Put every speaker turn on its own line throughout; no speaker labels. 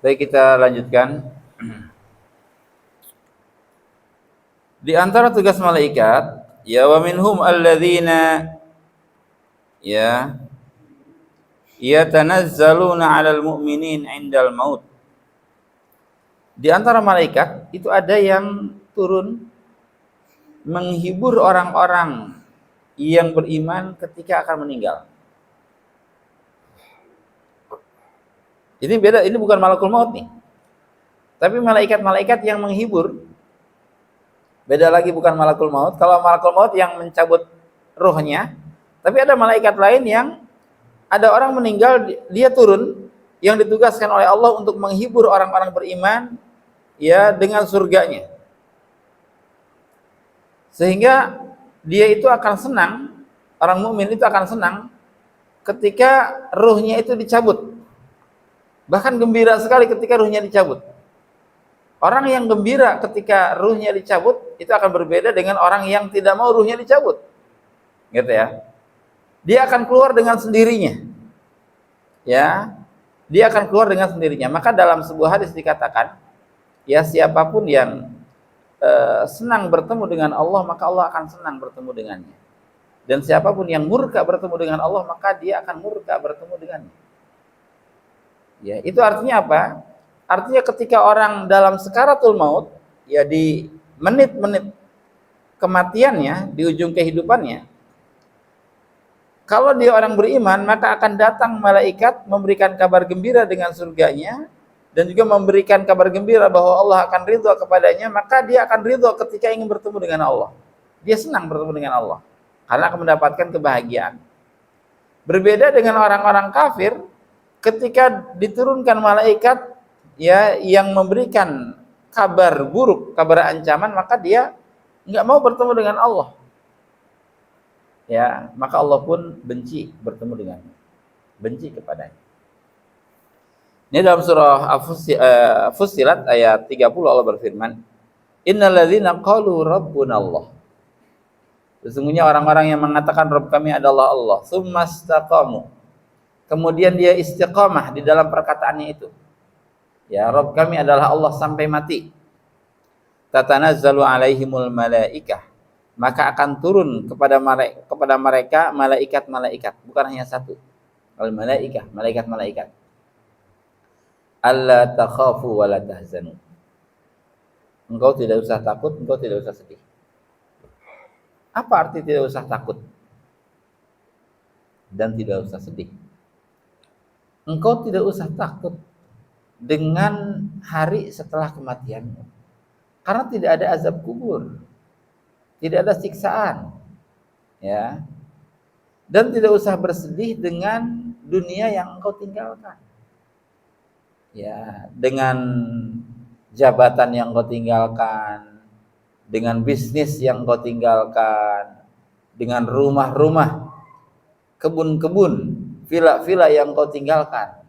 Baik, kita lanjutkan. Di antara tugas malaikat, ya wa minhum alladzina ya yatanazzaluna 'alal mu'minin 'indal maut. Di antara malaikat itu ada yang turun menghibur orang-orang yang beriman ketika akan meninggal. Ini beda, ini bukan malakul maut nih. Tapi malaikat-malaikat yang menghibur. Beda lagi, bukan malakul maut. Kalau malakul maut yang mencabut ruhnya, tapi ada malaikat lain yang ada orang meninggal, dia turun yang ditugaskan oleh Allah untuk menghibur orang-orang beriman ya dengan surganya. Sehingga dia itu akan senang, orang mukmin itu akan senang ketika ruhnya itu dicabut. Bahkan gembira sekali ketika ruhnya dicabut. Orang yang gembira ketika ruhnya dicabut itu akan berbeda dengan orang yang tidak mau ruhnya dicabut. Gitu ya. Dia akan keluar dengan sendirinya. Ya. Dia akan keluar dengan sendirinya. Maka dalam sebuah hadis dikatakan, ya siapapun yang senang bertemu dengan Allah, maka Allah akan senang bertemu dengannya. Dan siapapun yang murka bertemu dengan Allah, maka dia akan murka bertemu dengannya. Ya, itu artinya apa? Artinya ketika orang dalam sekaratul maut, ya di menit-menit kematiannya, di ujung kehidupannya, kalau dia orang beriman, maka akan datang malaikat memberikan kabar gembira dengan surganya, dan juga memberikan kabar gembira bahwa Allah akan ridho kepadanya, maka dia akan ridho ketika ingin bertemu dengan Allah. Dia senang bertemu dengan Allah, karena akan mendapatkan kebahagiaan. Berbeda dengan orang-orang kafir, ketika diturunkan malaikat ya yang memberikan kabar buruk, kabar ancaman, maka dia nggak mau bertemu dengan Allah. Ya, maka Allah pun benci bertemu dengannya, benci kepadanya. Ini dalam surah Fussilat ayat 30 Allah berfirman, "Innalladzina qalu rabbunallah." Sesungguhnya orang-orang yang mengatakan Rabb kami adalah Allah, tsumastaqamu. Kemudian dia istiqamah di dalam perkataannya itu. Ya, Rabb kami adalah Allah sampai mati. Tatanazzalu alaihimul malaikah. Maka akan turun kepada mereka malaikat-malaikat, bukan hanya satu. Al malaikah, malaikat-malaikat. Alla takhafu wa la tahzanu. Engkau tidak usah takut, engkau tidak usah sedih. Apa arti tidak usah takut dan tidak usah sedih? Engkau tidak usah takut dengan hari setelah kematianmu, karena tidak ada azab kubur, tidak ada siksaan, ya. Dan tidak usah bersedih dengan dunia yang engkau tinggalkan, ya, dengan jabatan yang engkau tinggalkan, dengan bisnis yang engkau tinggalkan, dengan rumah-rumah, kebun-kebun, villa-villa yang engkau tinggalkan.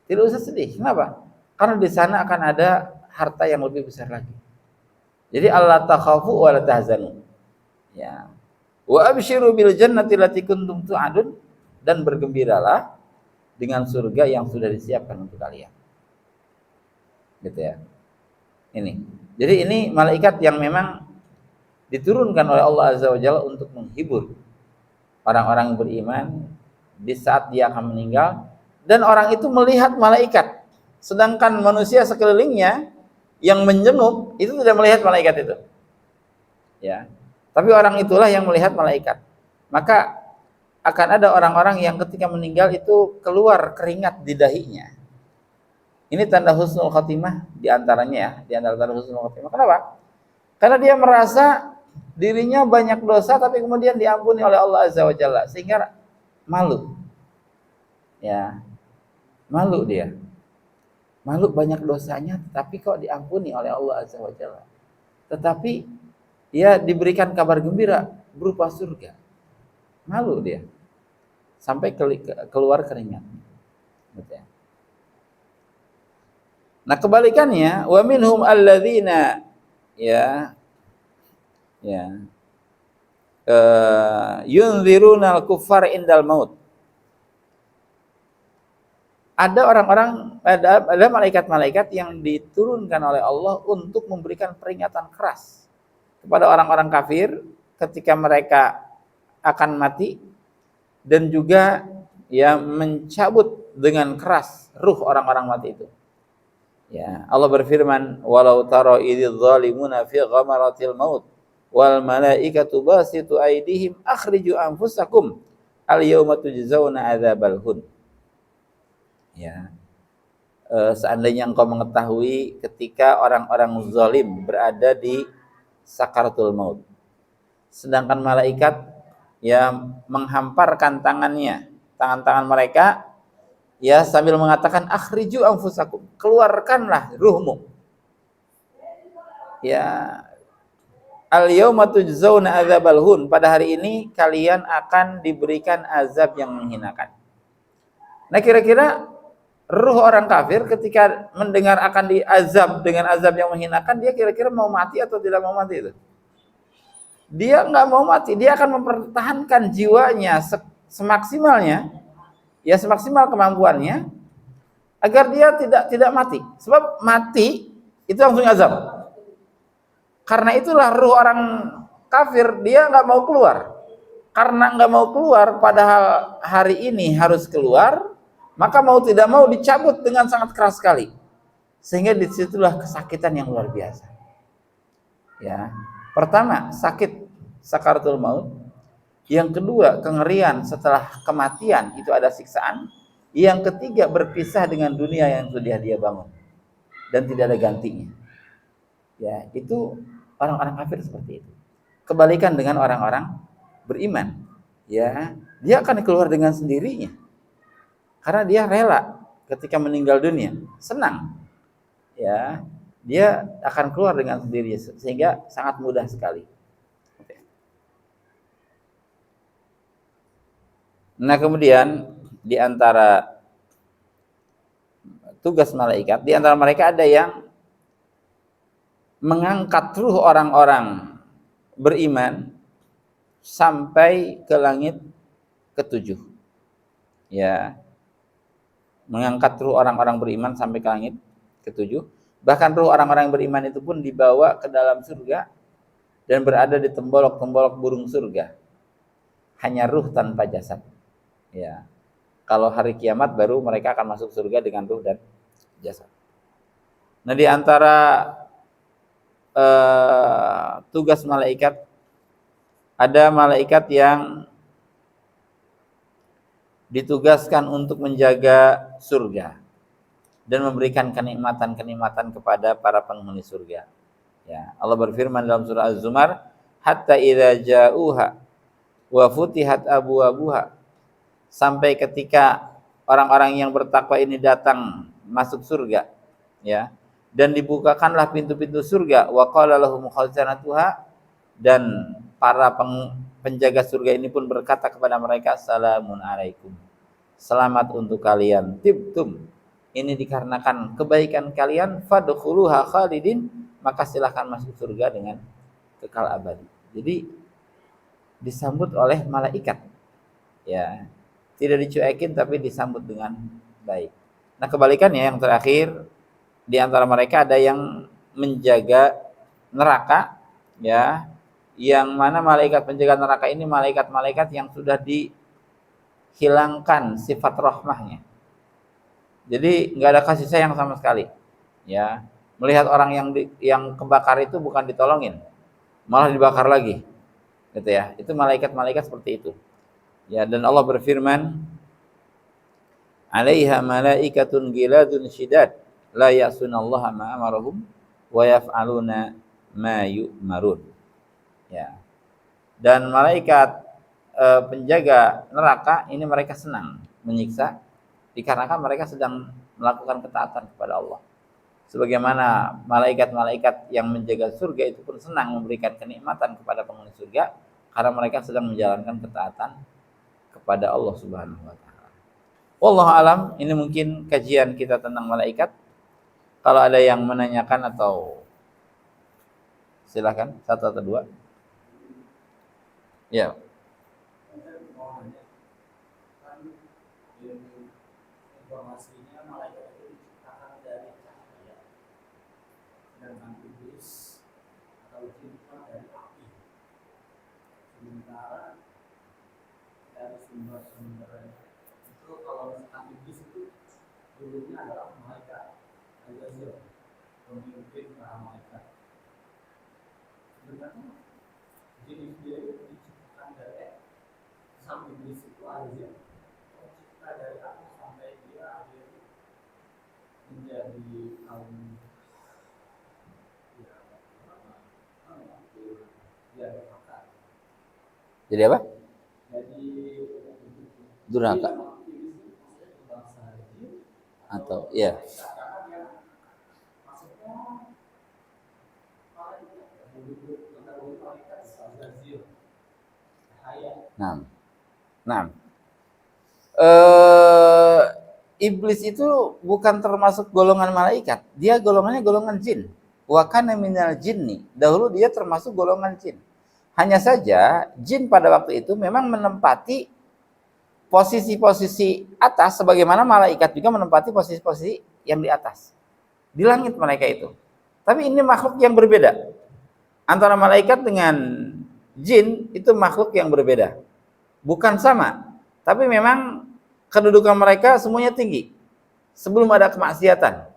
Tidak usah sedih. Kenapa? Karena di sana akan ada harta yang lebih besar lagi. Jadi alla takhafu wa la tahzanu. Ya. Wa absyiru bil jannati allati kuntum tu'adun, dan bergembiralah dengan surga yang sudah disiapkan untuk kalian. Gitu ya. Ini. Jadi ini malaikat yang memang diturunkan oleh Allah Azza wa Jalla untuk menghibur orang-orang yang beriman di saat dia akan meninggal, dan orang itu melihat malaikat, sedangkan manusia sekelilingnya yang menjenguk itu tidak melihat malaikat itu. Ya. Tapi orang itulah yang melihat malaikat. Maka akan ada orang-orang yang ketika meninggal itu keluar keringat di dahinya. Ini tanda husnul khotimah diantaranya ya, di antara tanda husnul khotimah. Kenapa? Karena dia merasa dirinya banyak dosa tapi kemudian diampuni oleh Allah Azza wa Jalla, sehingga malu. Ya. Malu dia. Malu banyak dosanya tapi kok diampuni oleh Allah Azza wa Jalla. Tetapi dia diberikan kabar gembira berupa surga. Malu dia. Sampai keluar keringat. Gitu ya. Nah, kebalikannya, wa minhum alladzina yunziruna al-kuffar indal maut. ada orang-orang, ada malaikat-malaikat yang diturunkan oleh Allah untuk memberikan peringatan keras kepada orang-orang kafir ketika mereka akan mati, dan juga ya mencabut dengan keras ruh orang-orang mati itu. Ya, Allah berfirman, "Walau tara idzal zalimuna fi ghamaratil maut wal malaikatu basitu aydihim akhriju anfusakum al yauma tujzauna adzabal hun." Ya, seandainya engkau mengetahui ketika orang-orang zalim berada di sakaratul maut, sedangkan malaikat ya menghamparkan tangan-tangan mereka ya sambil mengatakan akhriju anfusakum, keluarkanlah ruhmu. Ya, al yauma tujzauna adzabal hun, pada hari ini kalian akan diberikan azab yang menghinakan. Nah, kira-kira ruh orang kafir ketika mendengar akan diazab dengan azab yang menghinakan, dia kira-kira mau mati atau tidak mau mati itu? Dia nggak mau mati, dia akan mempertahankan jiwanya semaksimalnya, ya semaksimal kemampuannya, agar dia tidak mati. Sebab mati itu langsung azab. Karena itulah ruh orang kafir dia nggak mau keluar. Karena nggak mau keluar, padahal hari ini harus keluar, maka mau tidak mau dicabut dengan sangat keras sekali, sehingga disitulah kesakitan yang luar biasa. Ya, pertama sakit sakaratul maut, yang kedua kengerian setelah kematian itu ada siksaan, yang ketiga berpisah dengan dunia yang sudah dia bangun dan tidak ada gantinya. Ya, itu orang-orang kafir seperti itu. Kebalikan dengan orang-orang beriman, ya dia akan keluar dengan sendirinya. Karena dia rela ketika meninggal dunia, senang. Ya, dia akan keluar dengan sendirinya sehingga sangat mudah sekali. Nah, kemudian di antara tugas malaikat, di antara mereka ada yang mengangkat ruh orang-orang beriman sampai ke langit ketujuh. Ya, mengangkat ruh orang-orang beriman sampai ke langit ketujuh. Bahkan ruh orang-orang beriman itu pun dibawa ke dalam surga dan berada di tembolok-tembolok burung surga. Hanya ruh tanpa jasad. Ya. Kalau hari kiamat baru mereka akan masuk surga dengan ruh dan jasad. Nah, di antara tugas malaikat, ada malaikat yang ditugaskan untuk menjaga surga dan memberikan kenikmatan-kenikmatan kepada para penghuni surga. Ya, Allah berfirman dalam surah Az-Zumar, hatta idza ja'uha wa futihat abwabuha, sampai ketika orang-orang yang bertakwa ini datang masuk surga, ya, dan dibukakanlah pintu-pintu surga, wa qala lahum khazanatuha, dan para penjaga surga ini pun berkata kepada mereka, salamun alaikum, selamat untuk kalian, tibtum, ini dikarenakan kebaikan kalian, fadkhuluha khalidin, maka silahkan masuk surga dengan kekal abadi. Jadi disambut oleh malaikat, ya, tidak dicuekin tapi disambut dengan baik. Nah, kebalikannya yang terakhir, di antara mereka ada yang menjaga neraka, ya, yang mana malaikat penjaga neraka ini malaikat-malaikat yang sudah dihilangkan sifat rahmahnya. Jadi nggak ada kasih sayang sama sekali. Ya, melihat orang yang kebakar itu bukan ditolongin, malah dibakar lagi, gitu ya. Itu malaikat-malaikat seperti itu. Ya, dan Allah berfirman, "'Alaiha malaikatun ghiladun syidad, la ya'sunallaha ma amarahum wa yaf'aluna ma yu'marun." Ya. Dan malaikat penjaga neraka ini mereka senang menyiksa dikarenakan mereka sedang melakukan ketaatan kepada Allah. Sebagaimana malaikat-malaikat yang menjaga surga itu pun senang memberikan kenikmatan kepada penghuni surga karena mereka sedang menjalankan ketaatan kepada Allah Subhanahu wa taala. Wallahu alam, ini mungkin kajian kita tentang malaikat. Kalau ada yang menanyakan atau silakan, satu atau dua. Ya. Informasinya
tentang iblis atau jin itu dari api. Sementara dari sumber-sumber itu kalau misalkan iblis itu dulunya adalah malaikat Azazil, pemimpin para malaikat. Sebenarnya jin itu diciptakan dari sampai iblis itu Azazil tercipta dari api sampai dia akhirnya menjadi kaum
Jadi apa?
Jadi
Durhaka atau ya. Nah, nah, iblis itu bukan termasuk golongan malaikat, dia golongannya golongan jin. Wa kana minal jinni, dahulu dia termasuk golongan jin. Hanya saja jin pada waktu itu memang menempati posisi-posisi atas, sebagaimana malaikat juga menempati posisi-posisi yang di atas. Di langit mereka itu. Tapi ini makhluk yang berbeda. Antara malaikat dengan jin itu makhluk yang berbeda. Bukan sama, tapi memang kedudukan mereka semuanya tinggi. Sebelum ada kemaksiatan.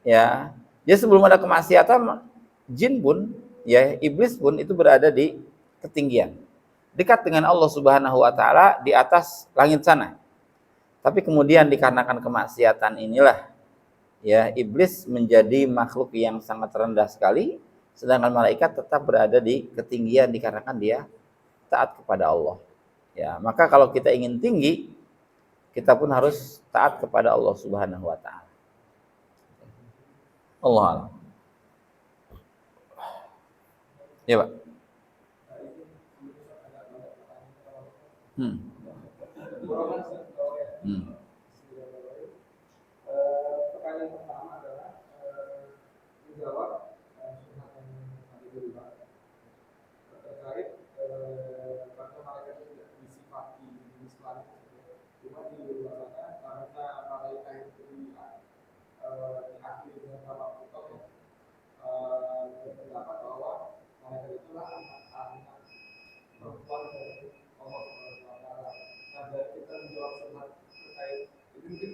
Ya, jadi sebelum ada kemaksiatan, jin pun, ya, iblis pun itu berada di ketinggian. Dekat dengan Allah Subhanahu wa taala di atas langit sana. Tapi kemudian dikarenakan kemaksiatan inilah, ya, iblis menjadi makhluk yang sangat rendah sekali, sedangkan malaikat tetap berada di ketinggian dikarenakan dia taat kepada Allah. Ya, maka kalau kita ingin tinggi, kita pun harus taat kepada Allah Subhanahu wa taala. Allah. Ya, Pak.
Pertanyaan pertama adalah menjawab terkait karena malaikat itu tidak disifati jenis planet, cuma di luar sana karena malaikat itu diakhiri dengan nama Pluto, ya, berpendapat bahwa malaikat itulah anak perempuan dari Allah SWT. Nah, dari kita menjawab soal terkait itu mungkin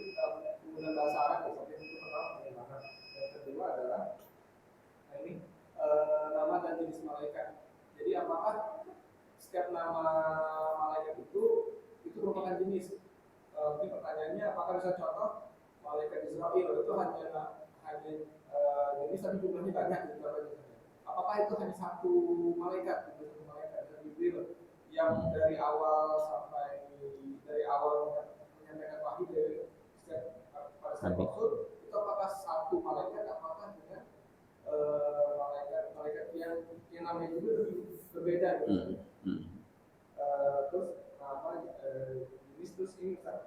penggunaan bahasa Arab, tapi itu pertama bagaimana. Yang kedua adalah ini nama dan jenis malaikat. Jadi apakah setiap nama malaikat itu merupakan jenis? Mungkin pertanyaannya, apakah bisa contoh malaikat Israel itu hanya jenis tapi jumlahnya banyak gitu? Apakah itu hanya satu malaikat dari Jibril yang dari awal menyampaikan wahyu dari pada saat Rasul, itu apakah satu malaikat, apakah dengan malaikat yang namanya juga berbeda gitu. Terus nama jenis terus ini kan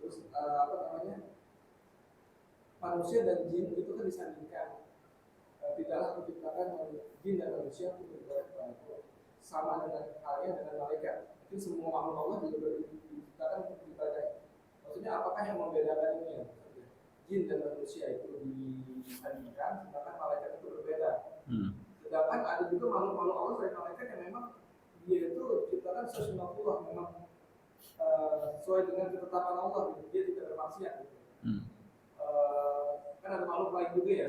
terus apa namanya, manusia dan jin itu kan disandingkan. Tidaklah menciptakan jin dan manusia untuk beribadah kepada sama dengan halnya dengan malaikat. Mungkin semua makhluk Allah juga diciptakan untuk beribadah. Maksudnya apakah yang membedakan ini ya? Jin dan manusia itu disandingkan, sedangkan malaikat itu berbeda. Sedangkan ada juga makhluk-makhluk Allah selain malaikat yang memang dia itu ciptakan sesuatu memang sesuai dengan ketetapan Allah, dia tidak bermaksiat. Kan ada makhluk lain juga ya,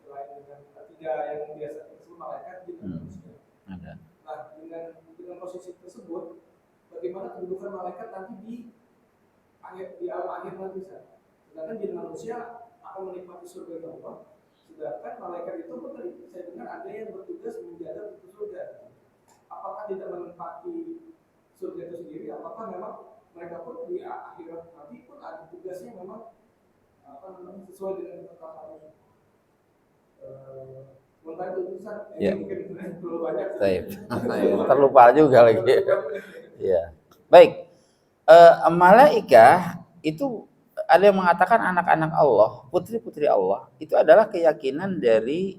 selain dengan tiga yang biasa disebut malaikat, jin dan manusia. Nah, dengan posisi tersebut, bagaimana kedudukan malaikat nanti di alam akhir nanti? Sedangkan jin manusia akan menikmati surga Allah, sedangkan malaikat itu pun tadi saya dengar ada yang bertugas menjaga pintu surga. Apakah tidak menempati surga itu sendiri? Apakah memang mereka pun di akhirat nanti pun ada tugasnya memang sesuai dengan ketetapan Mentah itu Ustaz,
ya.
Mungkin terlalu banyak.
Terlupa juga lagi. Ya. Baik. Malaikah itu ada yang mengatakan anak-anak Allah, putri-putri Allah. Itu adalah keyakinan dari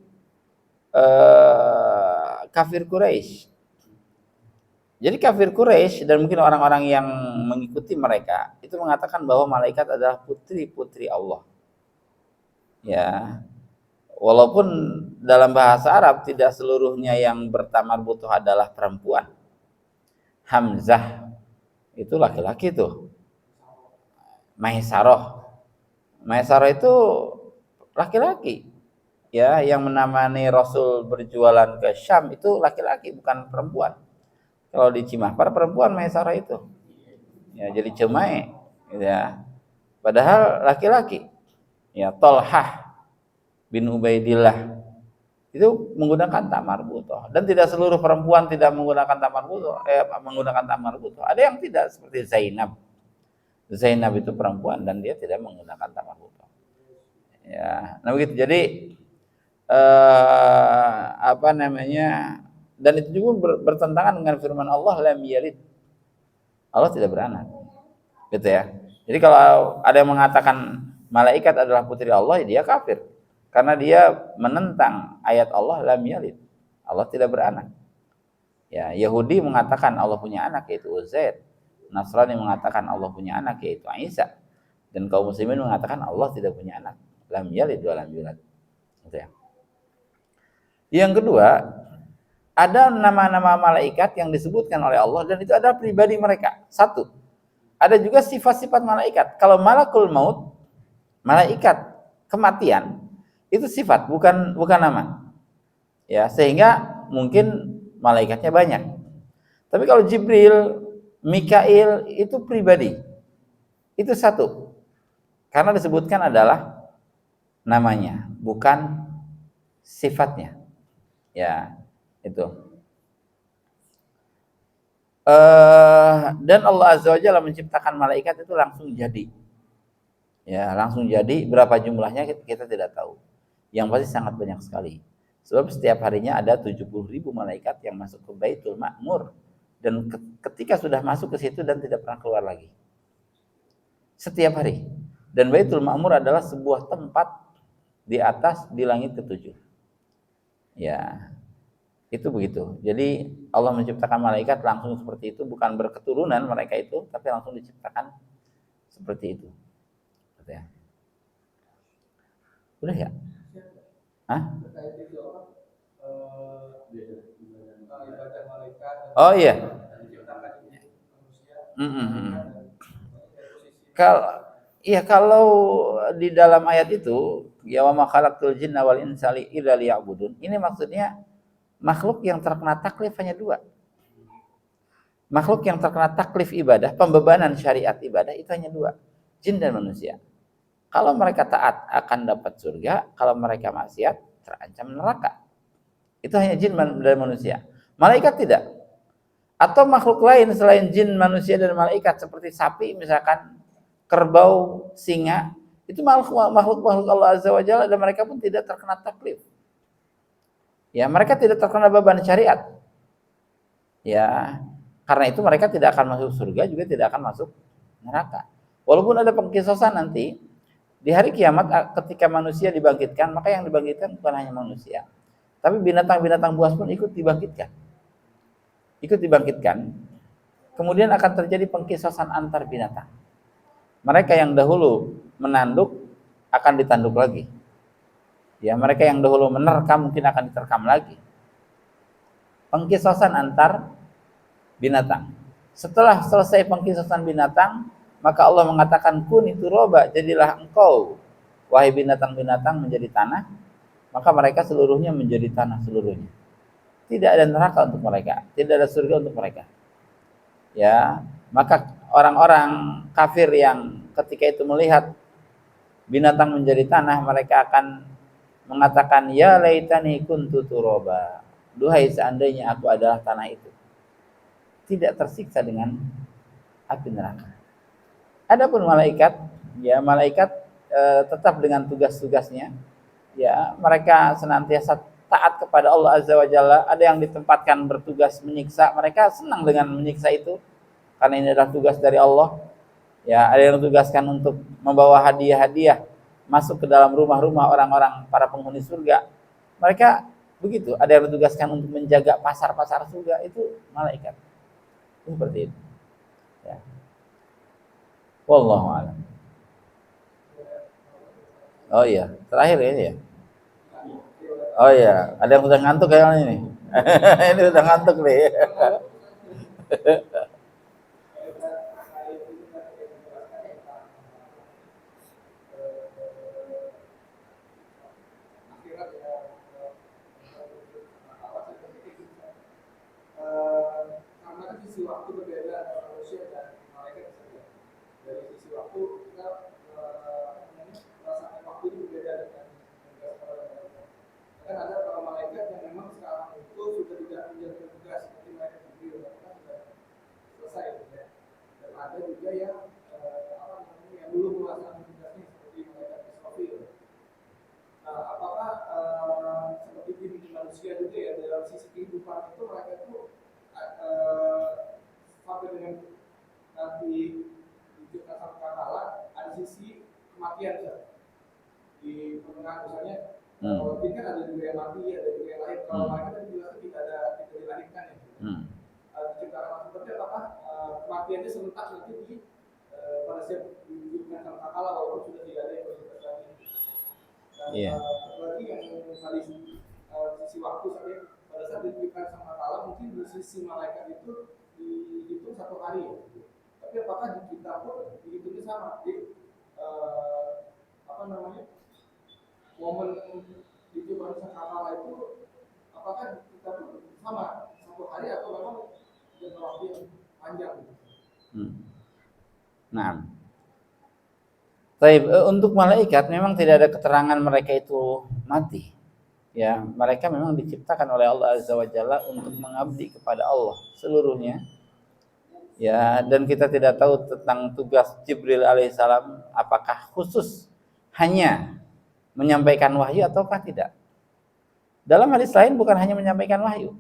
kafir Quraisy. Jadi kafir Quraisy dan mungkin orang-orang yang mengikuti mereka itu mengatakan bahwa malaikat adalah putri-putri Allah. Ya, walaupun dalam bahasa Arab tidak seluruhnya yang bertamar butuh adalah perempuan. Hamzah itu laki-laki tuh. Maisarah. Maisarah itu laki-laki. Ya, yang menemani Rasul berjualan ke Syam itu laki-laki bukan perempuan. Kalau di Cimahi perempuan Maisarah itu. Ya, jadi Cemai gitu ya. Padahal laki-laki. Ya, Tolhah bin Ubaidillah itu menggunakan tak marbutoh, dan tidak seluruh perempuan tidak menggunakan tak marbutoh, menggunakan tak marbutoh. Ada yang tidak, seperti Zainab. Zainab itu perempuan dan dia tidak menggunakan tak marbutoh. Ya, nah begitu. Jadi apa namanya? Dan itu juga bertentangan dengan firman Allah, lam yalid. Allah tidak beranak. Gitu ya. Jadi kalau ada yang mengatakan malaikat adalah putri Allah, ya dia kafir. Karena dia menentang ayat Allah, lam yalid. Allah tidak beranak. Ya, Yahudi mengatakan Allah punya anak, yaitu Uzair. Nasrani mengatakan Allah punya anak, yaitu Isa. Dan kaum muslimin mengatakan Allah tidak punya anak. Lam yalid wa lam yulad. Gitu ya. Yang kedua, ada nama-nama malaikat yang disebutkan oleh Allah dan itu adalah pribadi mereka. Satu, ada juga sifat-sifat malaikat. Kalau malakul maut, malaikat kematian, itu sifat, bukan nama. Ya, sehingga mungkin malaikatnya banyak. Tapi kalau Jibril, Mikail itu pribadi. Itu satu. Karena disebutkan adalah namanya, bukan sifatnya. Ya, itu. Dan Allah Azza wa Jalla menciptakan malaikat itu langsung jadi. Ya, langsung jadi. Berapa jumlahnya kita tidak tahu. Yang pasti sangat banyak sekali. Sebab setiap harinya ada 70.000 malaikat yang masuk ke Baitul Ma'mur. Dan ketika sudah masuk ke situ dan tidak pernah keluar lagi. Setiap hari. Dan Baitul Ma'mur adalah sebuah tempat di atas di langit ketujuh. Ya, itu begitu. Jadi Allah menciptakan malaikat langsung seperti itu, bukan berketurunan mereka itu, tapi langsung diciptakan seperti itu. Ya. Udah ya? Hah? Oh iya. Kalau di dalam ayat itu, ya wa ma khalaqtul jinna wal insa illa liya'budun. Ini maksudnya makhluk yang terkena taklif hanya dua. Makhluk yang terkena taklif ibadah, pembebanan syariat ibadah itu hanya dua, jin dan manusia. Kalau mereka taat akan dapat surga, kalau mereka maksiat terancam neraka. Itu hanya jin dan manusia. Malaikat tidak. Atau makhluk lain selain jin, manusia dan malaikat seperti sapi misalkan, kerbau, singa, itu makhluk Allah Azza wa Jalla dan mereka pun tidak terkena taklif. Ya, mereka tidak terkena beban syariat. Ya, karena itu mereka tidak akan masuk surga, juga tidak akan masuk neraka. Walaupun ada pengkisosan nanti di hari kiamat ketika manusia dibangkitkan, maka yang dibangkitkan bukan hanya manusia, tapi binatang-binatang buas pun ikut dibangkitkan. Kemudian akan terjadi pengkisosan antar binatang. Mereka yang dahulu menanduk akan ditanduk lagi. Ya, mereka yang dahulu menerkam mungkin akan diterkam lagi. Pengkisosan antar binatang. Setelah selesai pengkisosan binatang, maka Allah mengatakan kuni turoba, jadilah engkau wahai binatang-binatang menjadi tanah, maka mereka seluruhnya menjadi tanah seluruhnya. Tidak ada neraka untuk mereka, tidak ada surga untuk mereka. Ya, maka orang-orang kafir yang ketika itu melihat binatang menjadi tanah, mereka akan mengatakan ya laitani kuntu turoba. Duhai seandainya aku adalah tanah itu. Tidak tersiksa dengan api neraka. Adapun malaikat, ya malaikat tetap dengan tugas-tugasnya. Ya, mereka senantiasa taat kepada Allah Azza wa Jalla. Ada yang ditempatkan bertugas menyiksa, mereka senang dengan menyiksa itu karena ini adalah tugas dari Allah. Ya, ada yang ditugaskan untuk membawa hadiah-hadiah masuk ke dalam rumah-rumah orang-orang para penghuni surga. Mereka begitu. Ada yang ditugaskan untuk menjaga pasar-pasar surga, itu malaikat. Seperti itu. Ya. Wallahu a'lam. Oh iya, terakhir ini ya. Oh iya, ada yang udah ngantuk kayaknya ini. Ini udah ngantuk nih.
Karena kan sisi waktu berbeda antara manusia dan malaikat saja. Dari sisi waktu kita merasakan waktu itu berbeda dengan para malaikat. Kan ada para malaikat yang memang sekarang itu sudah tidak menjalankan tugas seperti malaikat Jibril, karena sudah selesai ya. Dan ada juga yang yang belum melaksanakan tugasnya seperti malaikat Israfil. Apakah seperti di manusia juga ya, dalam sisi kehidupan itu mereka itu sampai dengan nanti diciptakan kala ada sisi kematian ya. Di pertengahan misalnya kalau ini kan ada juga yang mati, ada juga yang lahir. Kalau mereka kan juga tidak dilahirkan ya. Diciptakan seperti apakah kematiannya serentak nanti di pada saat dihidupkan sama kala walaupun sudah tidak ada yang berkesan. Dan lagi yang tadi sisi waktu saya pada saat diberikan sama Allah mungkin di sisi malaikat itu dihitung 1 hari ya. Tapi apakah di kita pun dihitungnya sama? Jadi momen diberikan sama Allah itu apakah kita pun sama 1 hari atau memang jangka waktu yang panjang?
Nah, baik, untuk malaikat memang tidak ada keterangan mereka itu mati. Ya, mereka memang diciptakan oleh Allah Azza wa Jalla untuk mengabdi kepada Allah seluruhnya. Ya, dan kita tidak tahu tentang tugas Jibril alaihissalam apakah khusus hanya menyampaikan wahyu ataukah tidak. Dalam hadis lain bukan hanya menyampaikan wahyu.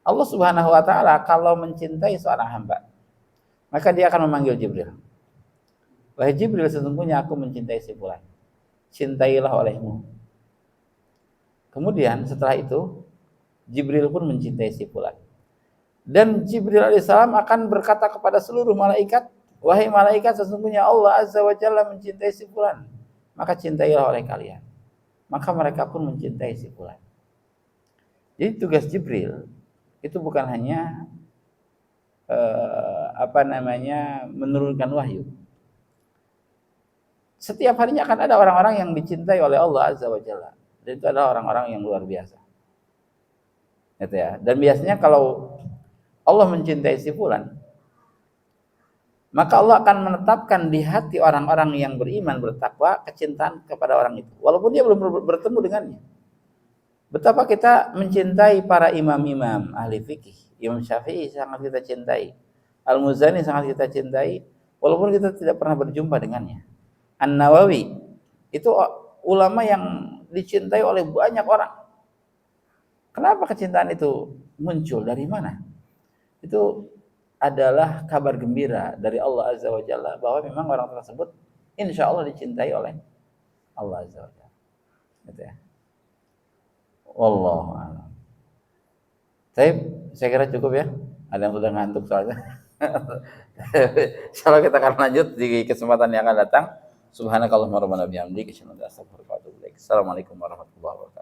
Allah Subhanahu wa taala kalau mencintai seorang hamba, maka dia akan memanggil Jibril. Wahai Jibril, sesungguhnya aku mencintai si fulan. Cintailah olehmu. Kemudian setelah itu Jibril pun mencintai si fulan. Dan Jibril alaihissalam akan berkata kepada seluruh malaikat, wahai malaikat, sesungguhnya Allah Azza wa Jalla mencintai si fulan. Maka cintailah oleh kalian. Maka mereka pun mencintai si fulan. Jadi tugas Jibril itu bukan hanya menurunkan wahyu. Setiap harinya akan ada orang-orang yang dicintai oleh Allah Azza wa Jalla. Dan itu adalah orang-orang yang luar biasa. Gitu ya. Dan biasanya kalau Allah mencintai si fulan, maka Allah akan menetapkan di hati orang-orang yang beriman bertakwa kecintaan kepada orang itu, walaupun dia belum bertemu dengannya. Betapa kita mencintai para imam-imam ahli fikih. Imam Syafi'i sangat kita cintai, Al-Muzani sangat kita cintai, walaupun kita tidak pernah berjumpa dengannya. An-Nawawi itu ulama yang dicintai oleh banyak orang. Kenapa kecintaan itu muncul? Dari mana? Itu adalah kabar gembira dari Allah Azza wa Jalla bahwa memang orang tersebut insya Allah dicintai oleh Allah Azza wa Jalla. Gitu ya. Wallahu a'lam. Saya kira cukup ya. Ada yang sudah ngantuk soalnya. Insyaallah kita akan lanjut di kesempatan yang akan datang. Subhanakallahumma rabbana bihamdika asyhadu an la ilaha illa anta astaghfiruka wa atubu ilaik. Assalamualaikum warahmatullahi wabarakatuh.